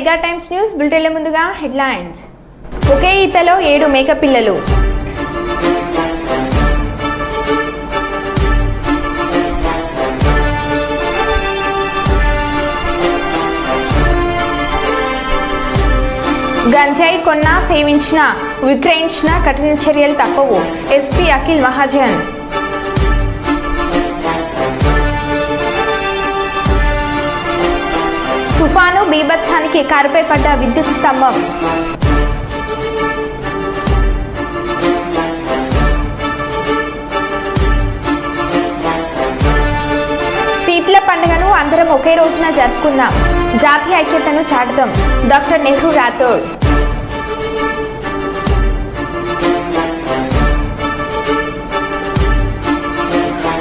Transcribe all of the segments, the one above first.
Mega times news బులెటిన్ల ముందుగా headlines. ఒకే ఈతలో 7 మేకపిల్లలు. గంజాయి కొన్న, సేవించిన, విక్రయించిన కఠిన చర్యలు తప్పవు. ఎస్పీ అఖిల్ మహాజన్. తుఫాను బీభత్సానికి కారుపై పడ్డ విద్యుత్ స్తంభం. శీతల పండుగను అందరం ఒకే రోజున జరుపుకుందాం. జాతీయ ఐక్యతను చాటుదాం. డాక్టర్ నెహ్రూ రాథోడ్.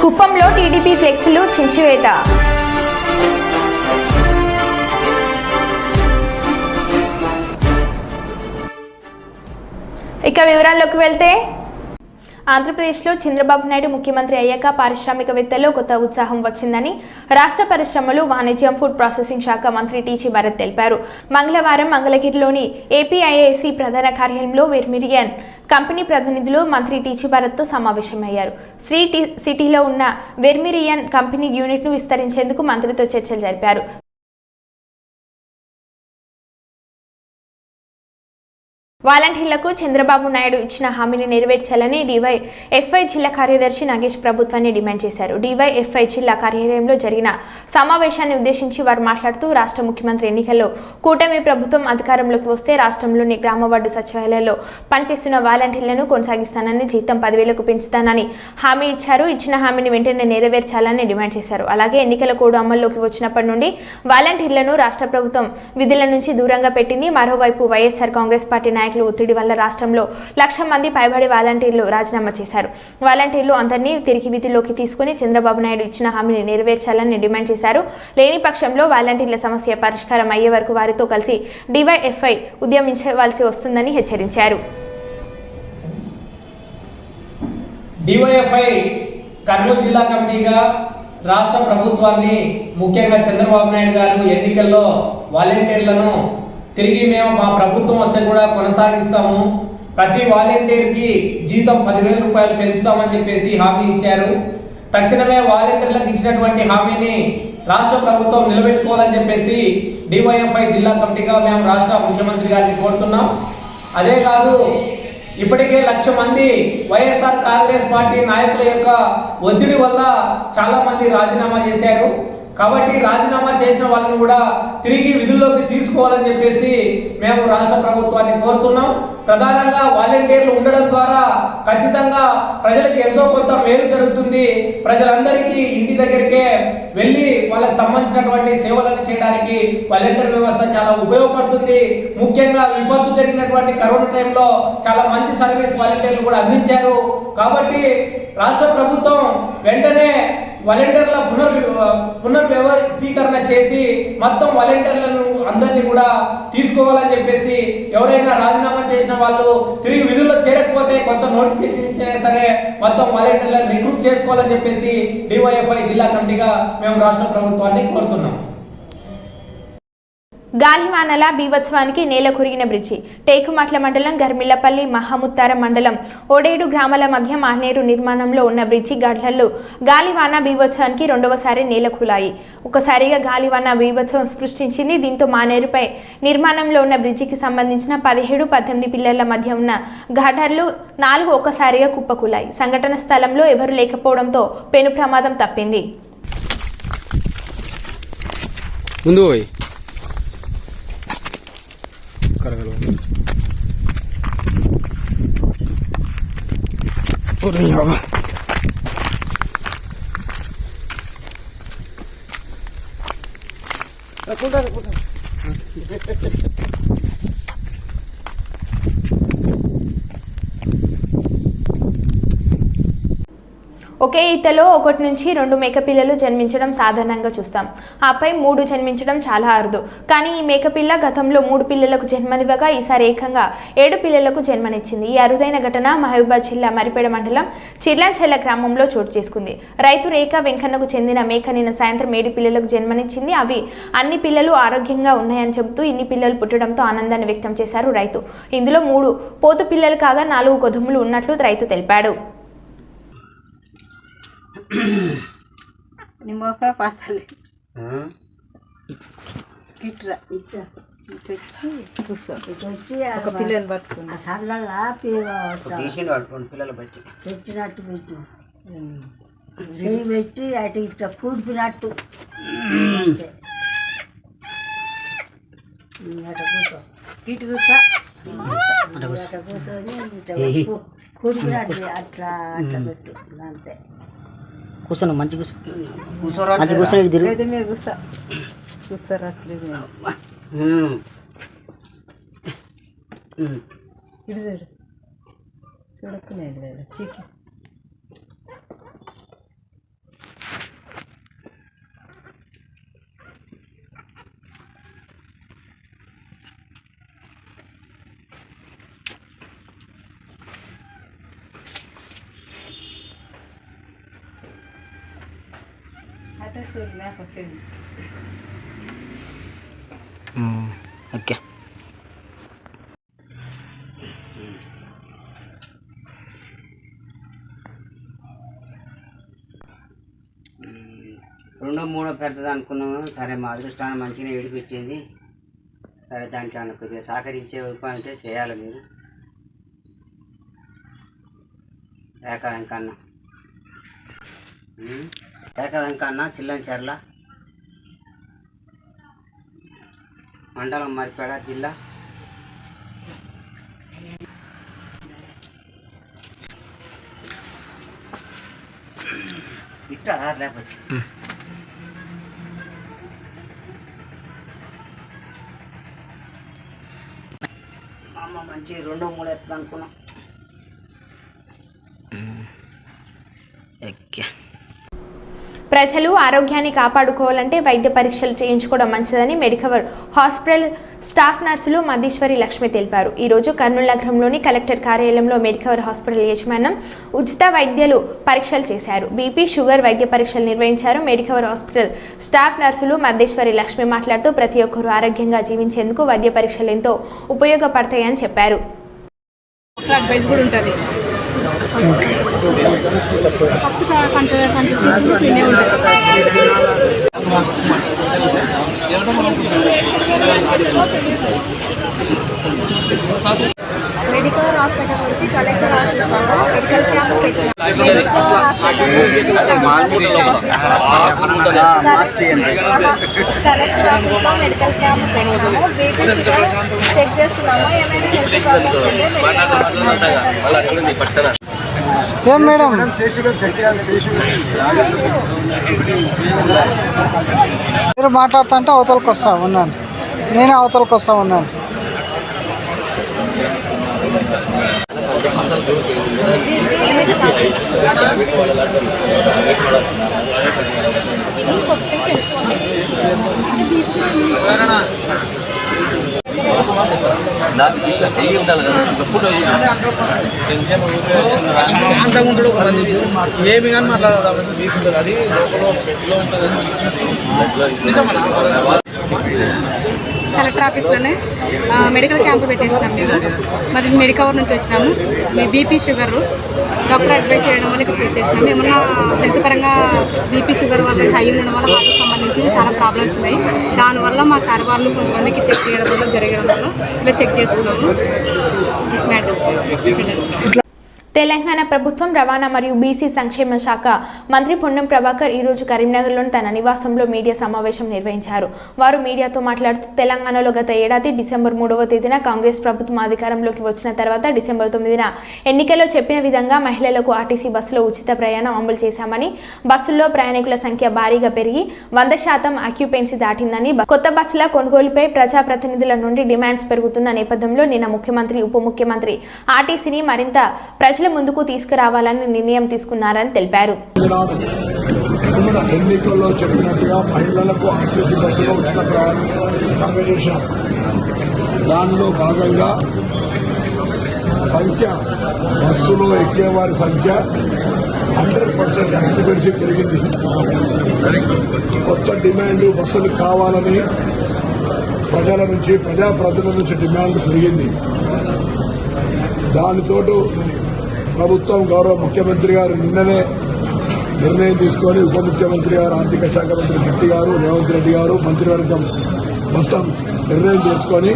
కుప్పంలో టీడీపీ ఫ్లెక్సీలు చించివేత. ఇక వివరాల్లోకి వెళ్తే, ఆంధ్రప్రదేశ్లో చంద్రబాబు నాయుడు ముఖ్యమంత్రి అయ్యాక పారిశ్రామికవేత్తల్లో కొత్త ఉత్సాహం వచ్చిందని రాష్ట్ర పరిశ్రమలు, వాణిజ్యం, ఫుడ్ ప్రాసెసింగ్ శాఖ మంత్రి టీజీ భరత్ తెలిపారు. మంగళవారం మంగళగిరిలోని ఏపీఐఐసి ప్రధాన కార్యాలయంలో వెర్మిరియన్ కంపెనీ ప్రతినిధులు మంత్రి టీజీ భరత్తో సమావేశమయ్యారు. శ్రీ సిటీలో ఉన్న వెర్మిరియన్ కంపెనీ యూనిట్ను విస్తరించేందుకు మంత్రితో చర్చలు జరిపారు. వాలంటీర్లకు చంద్రబాబు నాయుడు ఇచ్చిన హామీని నెరవేర్చాలని డివైఎఫ్ఐ జిల్లా కార్యదర్శి నాగేష్ ప్రభుత్వాన్ని డిమాండ్ చేశారు. డివైఎఫ్ఐ జిల్లా కార్యాలయంలో జరిగిన సమావేశాన్ని ఉద్దేశించి వారు మాట్లాడుతూ, రాష్ట్ర ముఖ్యమంత్రి ఎన్నికల్లో కూటమి ప్రభుత్వం అధికారంలోకి వస్తే రాష్ట్రంలోని గ్రామ వార్డు సచివాలయాల్లో పనిచేస్తున్న వాలంటీర్లను కొనసాగిస్తానని, జీతం 10,000కు పెంచుతానని హామీ ఇచ్చారు. ఇచ్చిన హామీని వెంటనే నెరవేర్చాలని డిమాండ్ చేశారు. అలాగే ఎన్నికల కోడ్ అమల్లోకి వచ్చినప్పటి నుండి వాలంటీర్లను రాష్ట్ర ప్రభుత్వం విధుల నుంచి దూరంగా పెట్టింది. మరోవైపు వైఎస్ఆర్ కాంగ్రెస్ పార్టీ నాయకులు ఒత్తిడి వల్ల రాష్ట్రంలో 1,00,000 మంది పైబడి వాలంటీర్లు రాజీనామా చేశారు. వాలంటీర్లు అందరినీ తిరిగి విధుల్లోకి తీసుకుని చంద్రబాబు నాయుడు ఇచ్చిన హామీని నెరవేర్చాలని డిమాండ్ చేశారు. లేని పక్షంలో వాలంటీర్ల సమస్య పరిష్కారం అయ్యే వరకు వారితో కలిసి డివైఎఫ్ఐ ఉద్యమించవలసి వస్తుందని హెచ్చరించారు. డివైఎఫ్ఐ కర్నూలు జిల్లా కమిటీగా రాష్ట్ర ప్రభుత్వాన్ని, ముఖ్యంగా చంద్రబాబు నాయుడు గారు ఎన్నికల్లో వాలంటీర్లను తిరిగి మేము మా ప్రభుత్వం వస్తే కూడా కొనసాగిస్తాము, ప్రతి వాలంటీర్కి జీతం 10,000 రూపాయలు పెంచుతామని చెప్పేసి హామీ ఇచ్చారు. తక్షణమే వాలంటీర్లకు ఇచ్చినటువంటి హామీని రాష్ట్ర ప్రభుత్వం నిలబెట్టుకోవాలని చెప్పేసి డివైఎఫ్ఐ జిల్లా కమిటీగా మేము రాష్ట్ర ముఖ్యమంత్రి గారిని కోరుతున్నాం. అదే కాదు, ఇప్పటికే 1,00,000 మంది వైఎస్ఆర్ కాంగ్రెస్ పార్టీ నాయకుల యొక్క ఒత్తిడి వల్ల చాలా మంది రాజీనామా చేశారు. కాబట్టి రాజీనామా చేసిన వాళ్ళని కూడా తిరిగి విధుల్లోకి తీసుకోవాలని చెప్పేసి మేము రాష్ట్ర ప్రభుత్వాన్ని కోరుతున్నాం. ప్రధానంగా వాలంటీర్లు ఉండడం ద్వారా ఖచ్చితంగా ప్రజలకు ఎంతో కొంత మేలు జరుగుతుంది. ప్రజలందరికీ ఇంటి దగ్గరికే వెళ్ళి వాళ్ళకి సంబంధించినటువంటి సేవలను చేయడానికి వాలంటీర్ వ్యవస్థ చాలా ఉపయోగపడుతుంది. ముఖ్యంగా విపత్తు జరిగినటువంటి కరోనా టైంలో చాలా మంచి సర్వీస్ వాలంటీర్లు కూడా అందించారు. కాబట్టి రాష్ట్ర ప్రభుత్వం వెంటనే వాలంటీర్ల పునర్వ్యవస్థీకరణ చేసి మొత్తం వాలంటీర్లను అందరినీ కూడా తీసుకోవాలని చెప్పేసి, ఎవరైనా రాజీనామా చేసిన వాళ్ళు తిరిగి విధుల్లో చేరకపోతే కొంత నోటిఫికేషన్ ఇచ్చినా సరే మొత్తం వాలంటీర్లను రిక్రూట్ చేసుకోవాలని చెప్పేసి డివైఎఫ్ఐ జిల్లా కమిటీగా మేము రాష్ట్ర ప్రభుత్వాన్ని కోరుతున్నాం. గాలివానల బీభత్సవానికి నేల కొరిగిన బ్రిడ్జి. టేకుమట్ల మండలం గర్మిల్లపల్లి, మహాముత్తారం మండలం ఓడేడు గ్రామాల మధ్య మానేరు నిర్మాణంలో ఉన్న బ్రిడ్జి గడ్డల్లో గాలివాన బీభత్సవానికి రెండవసారి నేల కూలాయి. ఒకసారిగా గాలివాన బీభత్సవం సృష్టించింది. దీంతో మానేరుపై నిర్మాణంలో ఉన్న బ్రిడ్జికి సంబంధించిన 17-18 పిల్లర్ల మధ్య ఉన్న గడ్డర్లు 4 ఒక్కసారిగా కుప్పకూలాయి. సంఘటన స్థలంలో ఎవరు లేకపోవడంతో పెను ప్రమాదం తప్పింది. ఒకే ఈతలో 1 నుంచి 2 మేకపిల్లలు జన్మించడం సాధారణంగా చూస్తాం. ఆపై 3 జన్మించడం చాలా అరుదు. కానీ ఈ మేకపిల్ల గతంలో 3 పిల్లలకు జన్మనివ్వగా ఈసారి ఏకంగా 7 పిల్లలకు జన్మనిచ్చింది. ఈ అరుదైన ఘటన మహబూబాబాద్ జిల్లా మరిపేడ మండలం చిర్లంచెల్ల గ్రామంలో చోటు చేసుకుంది. రైతు రేఖ వెంకన్నకు చెందిన మేక నిన్న సాయంత్రం 7 పిల్లలకు జన్మనిచ్చింది. అవి అన్ని పిల్లలు ఆరోగ్యంగా ఉన్నాయని చెబుతూ ఇన్ని పిల్లలు పుట్టడంతో ఆనందాన్ని వ్యక్తం చేశారు రైతు. ఇందులో 3 పోతు పిల్లలు కాగా 4 గొదుములు ఉన్నట్లు రైతు తెలిపాడు. నిమ్మకాయ పడాలి ఇట్లా ఇట్లా ఇటు వచ్చి కూర్చో ఇటు వచ్చి ఒక పిల్లని పట్టుకుని సరళలా పట్టుకోండి పిల్లలు బట్టి పెట్టినట్టు పెట్టు చేయి పెట్టి అటు ఇట్లా కూడిపినట్టు అటు కూర్చో ఇటు కూర్చో అట్లా కూర్చొని ఇట్లా కూడిపినట్టు అట్లా అట్లా పెట్టు అంతే కూర్చోను మంచి మంచి కూర్చొని తిరుగు మీద కూర్చోరు అట్లేదు ఇటు చూడు చూడక్కునేది లేదు చీకి ఓకే రెండో మూడో పెద్దది అనుకున్నాము. సరే మా అదృష్టాన్ని మంచిగా విడిపించింది. సరే దానికి అన్న కొద్దిగా సహకరించే ఉపాయం అంటే చేయాలి మీరు. రేఖ వెంకన్న చిల్లంచెర్ల మండలం మరిపేడ జిల్లా. ఇట్లా లేకపోతే అమ్మ మంచి రెండో మూడో ఎత్తుంది అనుకున్నాం. ఓకే. ప్రజలు ఆరోగ్యాన్ని కాపాడుకోవాలంటే వైద్య పరీక్షలు చేయించుకోవడం మంచిదని మెడికవర్ హాస్పిటల్ స్టాఫ్ నర్సులు మధీశ్వరి లక్ష్మి తెలిపారు. ఈరోజు కర్నూలు నగరంలోని కలెక్టర్ కార్యాలయంలో మెడికవర్ హాస్పిటల్ యజమానం ఉచిత వైద్యులు పరీక్షలు చేశారు. బీపీ షుగర్ వైద్య పరీక్షలు నిర్వహించారు. మెడికవర్ హాస్పిటల్ స్టాఫ్ నర్సులు మధేశ్వరి లక్ష్మి మాట్లాడుతూ ప్రతి ఒక్కరూ ఆరోగ్యంగా జీవించేందుకు వైద్య పరీక్షలు ఎంతో ఉపయోగపడతాయని చెప్పారు. అడ్వైస్ కూడా ఉంటుంది. ఫస్ట్ కన్సల్ట్ చేసుకుంటే ఫ్రీనే ఉంటుంది. మెడికల్ హాస్పిటల్ నుంచి కలెక్టర్ ఆఫీస్లో మెడికల్ క్యాంప్ పెట్టినాం. కలెక్టర్ ఆఫీస్లో మెడికల్ క్యాంప్ పెట్టినాము. బీపీ షుగర్ చెక్ చేస్తున్నాము. ఏమైనా హెల్త్ ప్రాబ్లమ్స్ ఉంటే ఏం మేడం మీరు మాట్లాడుతుంటే అవతలకి వస్తా ఉన్నాను, నేనే అవతలకి వస్తా ఉన్నాను. ఏమి కానీ మాట్లాడాలి. కలెక్టర్ ఆఫీస్లోనే మెడికల్ క్యాంప్ పెట్టేసినాం. మేము మరి మెడికవర్ నుంచి వచ్చినాము. మీ బీపీ షుగర్ డాక్టర్ అడ్వైజ్ చేయడం వల్ల ఇక్కడికి వచ్చేసినాము. ఏమన్నా హెల్త్ పరంగా బీపీ షుగర్ వల్ల హై ఉండడం వల్ల వాటికి సంబంధించి చాలా ప్రాబ్లమ్స్ ఉన్నాయి. దానివల్ల మా సార్ వాళ్ళు కొంతమందికి చెక్ చేయడం వల్ల జరగడం వల్ల ఇలా చెక్ చేస్తున్నాము. మేడం తెలంగాణ ప్రభుత్వం రవాణా మరియు బీసీ సంక్షేమ శాఖ మంత్రి పొన్నం ప్రభాకర్ ఈరోజు కరీంనగర్లోని తన నివాసంలో మీడియా సమావేశం నిర్వహించారు. వారు మీడియాతో మాట్లాడుతూ తెలంగాణలో గత ఏడాది డిసెంబర్ 3వ తేదీన కాంగ్రెస్ ప్రభుత్వం అధికారంలోకి వచ్చిన తర్వాత డిసెంబర్ 9న ఎన్నికల్లో చెప్పిన విధంగా మహిళలకు ఆర్టీసీ బస్సులో ఉచిత ప్రయాణం అమలు చేశామని, బస్సుల్లో ప్రయాణికుల సంఖ్య భారీగా పెరిగి 100% ఆక్యుపెన్సీ దాటిందని, కొత్త బస్సుల కొనుగోలుపై ప్రజాప్రతినిధుల నుండి డిమాండ్స్ పెరుగుతున్న నేపథ్యంలో నిన్న ముఖ్యమంత్రి, ఉప ముఖ్యమంత్రి ఆర్టీసీని మరింత ప్రజల ప్రజల ముందుకు తీసుకురావాలని నిర్ణయం తీసుకున్నారని తెలిపారు. ఎన్నికల్లో చెప్పినట్టుగా మహిళలకు ఆర్టీసీ బస్సులో ఉచిత ప్రయాణం కలుగజేశారు. దానిలో భాగంగా సంఖ్య బస్సులో ఎక్కేవారి సంఖ్య 100% యాక్టివేసి పెరిగింది. కొత్త డిమాండ్ బస్సులు కావాలని ప్రజల నుంచి, ప్రజాప్రతినిధుల నుంచి డిమాండ్ పెరిగింది. దానితోటి ప్రభుత్వం గౌరవ ముఖ్యమంత్రి గారు నిన్ననే నిర్ణయం తీసుకొని ఉప ముఖ్యమంత్రి గారు, ఆర్థిక శాఖ మంత్రి గట్టి గారు, రేవంత్ రెడ్డి గారు, మంత్రివర్గం మొత్తం నిర్ణయం చేసుకొని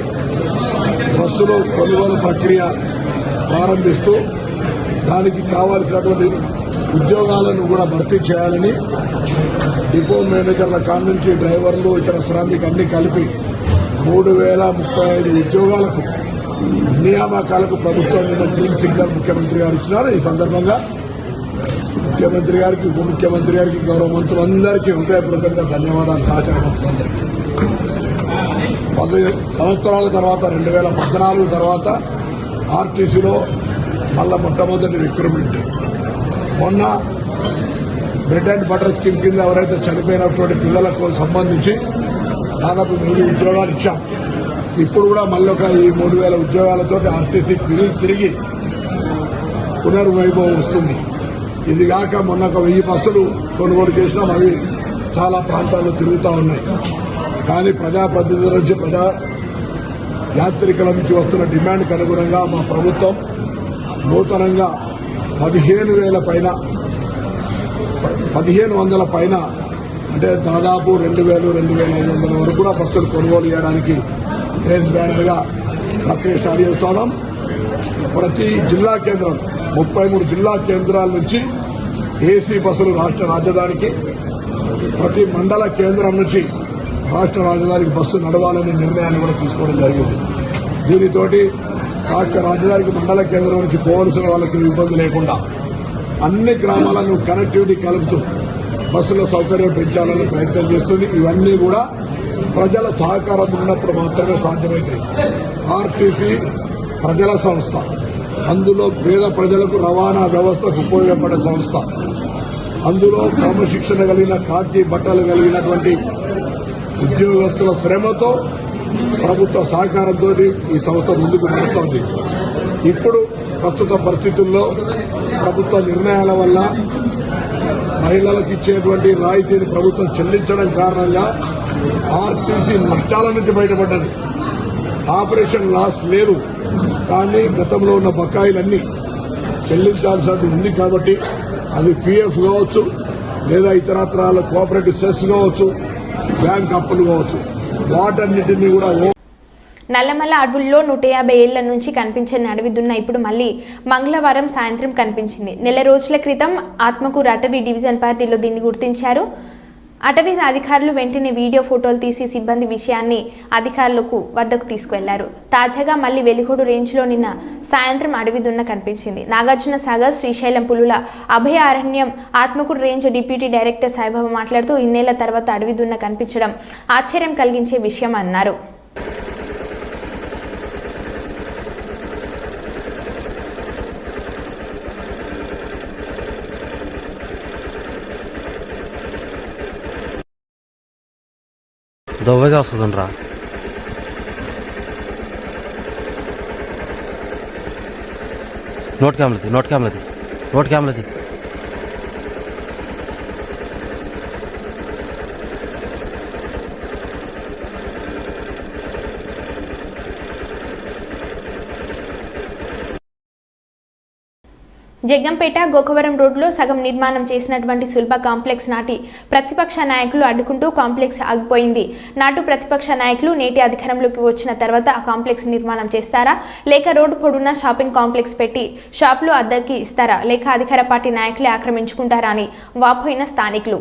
బస్సులో కొనుగోలు ప్రక్రియ ప్రారంభిస్తూ దానికి కావాల్సినటువంటి ఉద్యోగాలను కూడా భర్తీ చేయాలని డిపో మేనేజర్ల కాడ నుంచి డ్రైవర్లు, ఇతర శ్రామిక అన్ని కలిపి 3035 ఉద్యోగాలకు నియామకాలకు ప్రభుత్వం నిన్న గ్రీన్ సిగ్నల్ ముఖ్యమంత్రి గారు ఇచ్చినారు. ఈ సందర్భంగా ముఖ్యమంత్రి గారికి, ఉప ముఖ్యమంత్రి గారికి, గౌరవ మంత్రులందరికీ హృదయపూర్వకంగా ధన్యవాదాలు. సహచర మంత్రులందరికీ 10 సంవత్సరాల తర్వాత 2014 తర్వాత ఆర్టీసీలో మళ్ళా మొట్టమొదటి రిక్రూట్మెంట్. మొన్న బ్రెడ్ అండ్ బటర్ స్కీమ్ కింద ఎవరైతే చనిపోయినటువంటి పిల్లలకు సంబంధించి దాదాపు 3 ఉద్యోగాలు ఇచ్చాం. ఇప్పుడు కూడా మళ్ళీ ఒక ఈ 3000 ఉద్యోగాలతో ఆర్టీసీ తిరిగి పునర్వైభవం వస్తుంది. ఇది కాక మొన్న ఒక 1000 బస్సులు కొనుగోలు చేసినాం. అవి చాలా ప్రాంతాల్లో తిరుగుతూ ఉన్నాయి. కానీ ప్రజాప్రతినిధుల నుంచి, ప్రజా యాత్రికుల నుంచి వస్తున్న డిమాండ్కి అనుగుణంగా మా ప్రభుత్వం నూతనంగా 15,000 పైన 1500 పైన అంటే దాదాపు 2,000-2,500 వరకు కూడా బస్సులు కొనుగోలు చేయడానికి ఫేస్ బ్యానర్గా ప్రక్రియ స్టార్ట్ చేస్తున్నాం. ప్రతి జిల్లా కేంద్రం 33 జిల్లా కేంద్రాల నుంచి ఏసీ బస్సులు రాష్ట్ర రాజధానికి, ప్రతి మండల కేంద్రం నుంచి రాష్ట్ర రాజధానికి బస్సు నడవాలనే నిర్ణయాన్ని కూడా తీసుకోవడం జరిగింది. దీనితోటి రాష్ట్ర రాజధానికి మండల కేంద్రం నుంచి పోవలసిన వాళ్ళకి ఇబ్బంది లేకుండా అన్ని గ్రామాలను కనెక్టివిటీ కలుపుతూ బస్సుల సౌకర్యం పెంచాలని ప్రయత్నం చేస్తుంది. ఇవన్నీ కూడా ప్రజల సహకారం ఉన్నప్పుడు మాత్రమే సాధ్యమవుతాయి. ఆర్టీసీ ప్రజల సంస్థ, అందులో పేద ప్రజలకు రవాణా వ్యవస్థకు ఉపయోగపడే సంస్థ, అందులో క్రమశిక్షణ కలిగిన, ఖాకీ బట్టలు కలిగినటువంటి ఉద్యోగస్తుల శ్రమతో, ప్రభుత్వ సహకారంతో ఈ సంస్థ ముందుకు నడుస్తోంది. ఇప్పుడు ప్రస్తుత పరిస్థితుల్లో ప్రభుత్వ నిర్ణయాల వల్ల మహిళలకు ఇచ్చేటువంటి రాయితీని ప్రభుత్వం చెల్లించడం కారణంగా ఆర్టీసీ నష్టాల నుంచి బయటపడ్డది. ఆపరేషన్ లాస్ లేదు, కానీ గతంలో ఉన్న బకాయిలన్నీ చెల్లించాల్సి ఉంది. కాబట్టి అది పీఎఫ్ కావచ్చు, లేదా ఇతరత్రాల కోఆపరేటివ్ సెస్ కావచ్చు, బ్యాంక్ అప్పులు కావచ్చు, వాటన్నిటినీ కూడా నల్లమల్ల అడవుల్లో 150 ఏళ్ల నుంచి కనిపించని అడవి దున్న ఇప్పుడు మళ్లీ మంగళవారం సాయంత్రం కనిపించింది. నెల రోజుల క్రితం ఆత్మకూరు అటవీ డివిజన్ పరిధిలో దీన్ని గుర్తించారు. అటవీ అధికారులు వెంటనే వీడియో ఫోటోలు తీసి సిబ్బంది విషయాన్ని అధికారులకు వద్దకు తీసుకువెళ్లారు. తాజాగా మళ్లీ వెలిగోడు రేంజ్లో నిన్న సాయంత్రం అడవి దున్న కనిపించింది. నాగార్జున సాగర్, శ్రీశైలం పులుల అభయారణ్యం Atmakur range deputy director Saibaba మాట్లాడుతూ ఇన్నేళ్ల తర్వాత అడవి దున్న కనిపించడం ఆశ్చర్యం కలిగించే విషయం అన్నారు. దొవ్వగా వస్తుందంట్రా. నోట్ క్యామ్లది జగ్గంపేట గోకవరం రోడ్లో సగం నిర్మాణం చేసినటువంటి సులభ కాంప్లెక్స్ నాటి ప్రతిపక్ష నాయకులు అడ్డుకుంటూ కాంప్లెక్స్ ఆగిపోయింది. నాటు ప్రతిపక్ష నాయకులు నేటి అధికారంలోకి వచ్చిన తర్వాత ఆ కాంప్లెక్స్ నిర్మాణం చేస్తారా, లేక రోడ్డు పొడవునా షాపింగ్ కాంప్లెక్స్ పెట్టి షాపులు అద్దెకి ఇస్తారా, లేక అధికార పార్టీ నాయకులే ఆక్రమించుకుంటారా అని వాపోయిన స్థానికులు.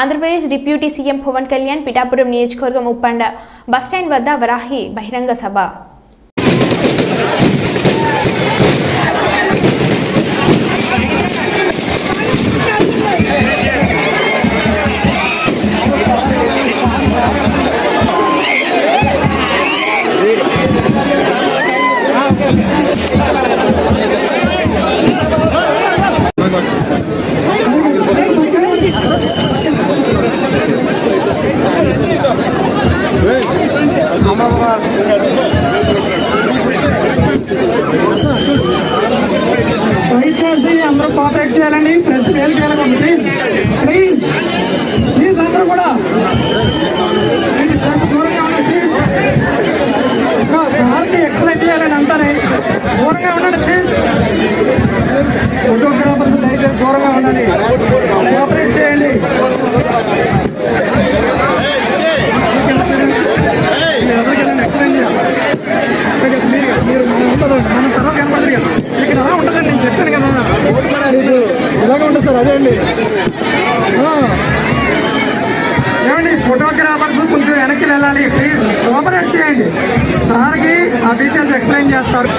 ఆంధ్రప్రదేశ్ డిప్యూటీ సీఎం పవన్ కళ్యాణ్ పిఠాపురం నియోజకవర్గం ఉప్పండ బస్టాండ్ వద్ద వరాహి బహిరంగ సభ. దయచేసి అందరూ కోఆపరేట్ చేయాలండి. ప్రెస్ ఫెయిల్ చేయాలండి. ప్లీజ్ ప్లీజ్ ప్లీజ్ అందరూ కూడా ప్రెస్ దూరంగా ఉండండి. సార్కి ఎక్స్ప్లెయిన్ చేయాలని అంటారే, దూరంగా ఉండండి ప్లీజ్. ఫోటోగ్రాఫర్స్ దయచేసి దూరంగా ఉండండి. కోఆపరేట్ చేయండి. ఎక్స్ప్లెయిన్ చేయాలి. మీరు మన తర్వాత కనపడదు కదా, ఇక్కడ ఎలా ఉంటుందండి, నేను చెప్పాను కదా ఇలాగే ఉంటుంది సార్. అదే అండి ఏమండి, ఫోటోగ్రాఫర్స్ కొంచెం వెనక్కి వెళ్ళాలి ప్లీజ్, కోఆపరేట్ చేయండి. సార్కి ఆ డీటెయిల్స్ ఎక్స్ప్లెయిన్ చేస్తారు.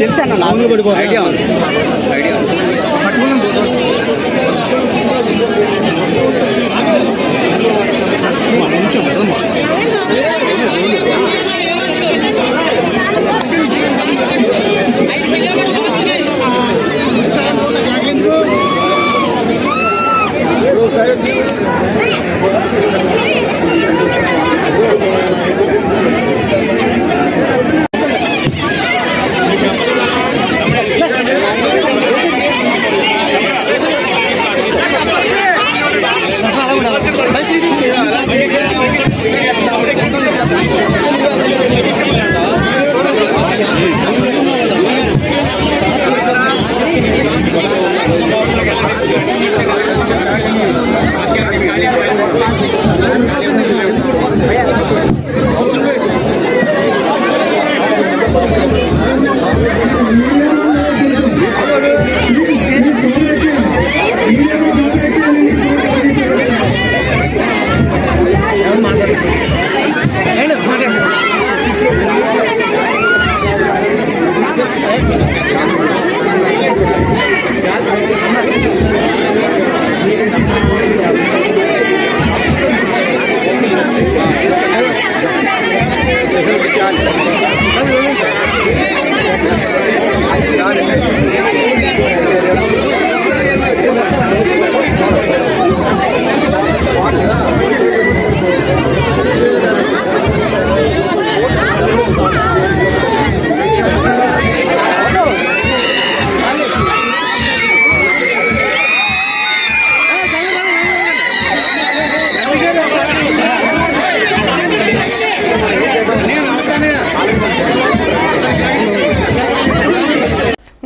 తెలుసా ఐడియా ఉంది.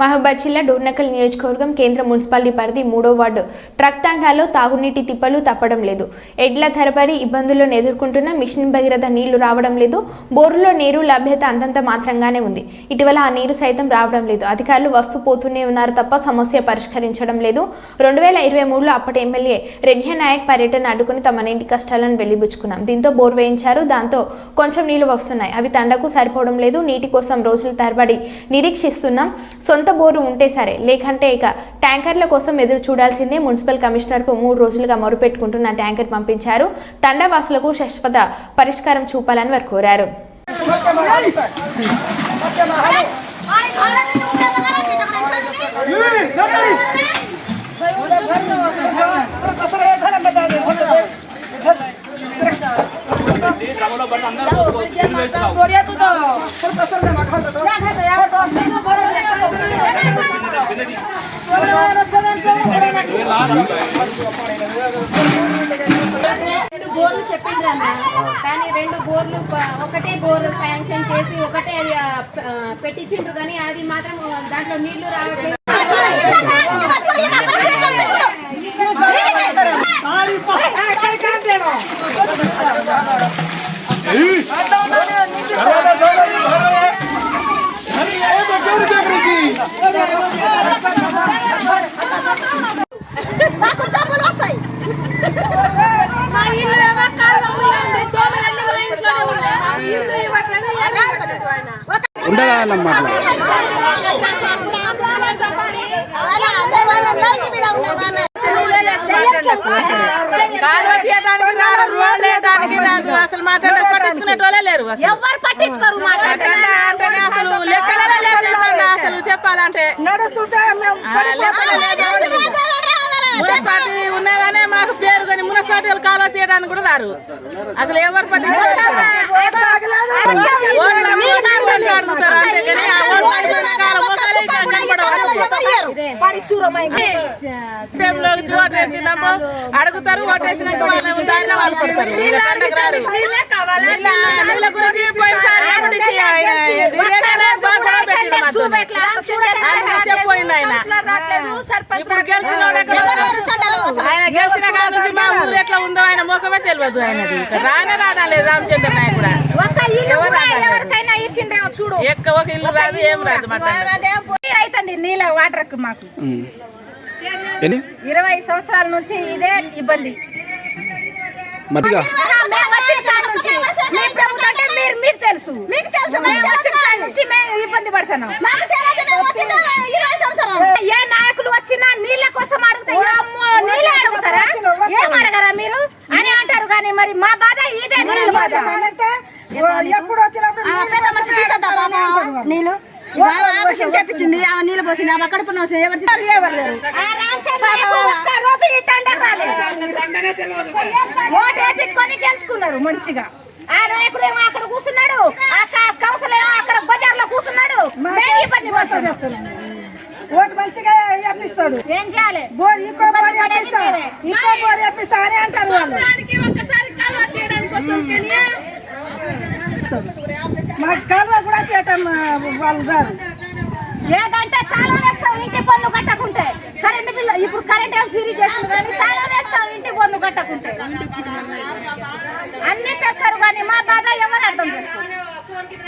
మహబూబాద్ జిల్లా డోర్నకల్ నియోజకవర్గం కేంద్ర మున్సిపాలిటీ పరిధి 3వ వార్డు ట్రక్ తండాలో తాగునీటి తిప్పలు తప్పడం లేదు. ఎడ్ల తరబడి ఇబ్బందులను ఎదుర్కొంటున్న మిషన్ భగీరథ నీళ్లు రావడం లేదు. బోరులో నీరు లభ్యత అంతంత మాత్రంగానే ఉంది. ఇటీవల ఆ నీరు సైతం రావడం లేదు. అధికారులు వస్తూ పోతూనే ఉన్నారు తప్ప సమస్య పరిష్కరించడం లేదు. 2023లో అప్పటి ఎమ్మెల్యే రెడ్డి నాయక్ పర్యటన అడ్డుకుని తమ ఇంటి కష్టాలను వెళ్లిబుచ్చుకున్నాం. దీంతో బోర్ వేయించారు. దాంతో కొంచెం నీళ్లు వస్తున్నాయి. అవి తండకు సరిపోవడం లేదు. నీటి కోసం రోజుల తరబడి నిరీక్షిస్తున్నాం. సొంత బోరు ఉంటే సరే, లేకంటే ఇక ట్యాంకర్ల కోసం ఎదురు చూడాల్సిందే. మున్సిపల్ కమిషనర్కు 3 రోజులుగా మొరుపెట్టుకుంటున్న ట్యాంకర్ పంపించారు. తండావాసులకు శాశ్వత పరిష్కారం చూపాలని వారు కోరారు. 2 బోర్లు చెప్పిండ్రు అన్న, కానీ 2 బోర్లు ఒకటే బోర్ శాంక్షన్ చేసి ఒకటే పెట్టించిండ్రు, కానీ అది మాత్రం దాంట్లో నీళ్లు రావట్లేదు. మాకు జబ్బులు వస్తాయి. మా ఇల్లు ఏమో కాలువలన్నీ దోమలన్నీ మా ఇంట్లోనే ఉన్నాయి. మా ఇల్లు ఇవ్వట్లేదు, ఉండదా అన్నమాట. అసలు పట్టించుకునే లేరు, ఎవరు పట్టించుకోరు. అసలు లెక్కలే లేదు. అసలు చెప్పాలంటే మున్సిపాలిటీ ఉన్నాగానే మాకు పేరు, కానీ మున్సిపాలిటీ కాలువ తీయడానికి కూడా రారు. అసలు ఎవరు పట్టించుకోరు. అడుగుతారు, ఓటేసినాక వాళ్ళు కొడతారు. నీళ్ళ గురించి చెప్పిపోయింది ఆయన. ఇప్పుడు ఆయన గెలిచిన కాడ నుంచి మా ఊరు ఎట్లా ఉందో ఆయన ముఖమే తెలియదు. ఆయనది రానే రాలేదు. రామచంద్ర నాయక్ కూడా చూడు, ఒక ఇల్లు రాదు, ఏం రాదు. అవుతుంది నీళ్ళ వాటర్ మాకు 20 సంవత్సరాల నుంచి ఇదే ఇబ్బంది. మీకు తెలుసు, మేము ఇబ్బంది పడుతున్నాం. ఏ నాయకులు వచ్చినా నీళ్ళ కోసం నీళ్ళు అడుగుతారా, ఏం అడగరా మీరు అని అంటారు. కానీ మరి మా బాధ ఇదే. ఎప్పుడు వచ్చినప్పుడు నీళ్ళు చెప్పించింది, నీళ్ళు పోసింది, కడుపు నోసి ఎవరు లేరు. ఓటు వేయించుకొని గెలుచుకున్నారు మంచిగా. ఆ నాయకుడు ఏమో అక్కడ కూర్చున్నాడు, కౌన్సిల్ ఏమో అక్కడ బజార్లో కూర్చున్నాడు. ఇబ్బంది పడుతుంది. ఓటు మంచిగా వేపిస్తాడు. ఏం చేయాలి? ఇంకో బోర్ వేపిస్తా అని అంటారు వాళ్ళు. ఒక్కసారి కాలువ తీయడానికి వస్తుంది, మాకు కాలువ కూడా తీయటం వాళ్ళు గారు. ఏదంటే తాళం వేస్తాం ఇంటి పన్ను కట్టకుంటే. కరెంట్ బిల్లు ఇప్పుడు కరెంట్ ఏం ఫ్రీ చేసింది, కానీ తాళం వేస్తాం ఇంటి పన్ను కట్టకుంటే. అన్ని చెప్తారు, కానీ మా బాధ ఎవరు అర్థం చేస్తారు?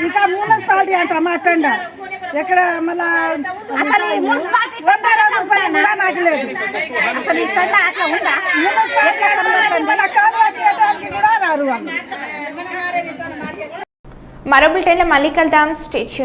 ఇంకా మున్సిపాలిటీ అంట మా టెండ ఎక్కడ మళ్ళా అసలు ఈ మున్సిపాలిటీ నాకు లేదు. అసలు ఈ టెండ అట్లా ఉందా? కాలువ తీయడానికి కూడా రారు వాళ్ళు. మరో బులెటిన్లో మళ్ళీ కలుద్దాం. Stay tuned.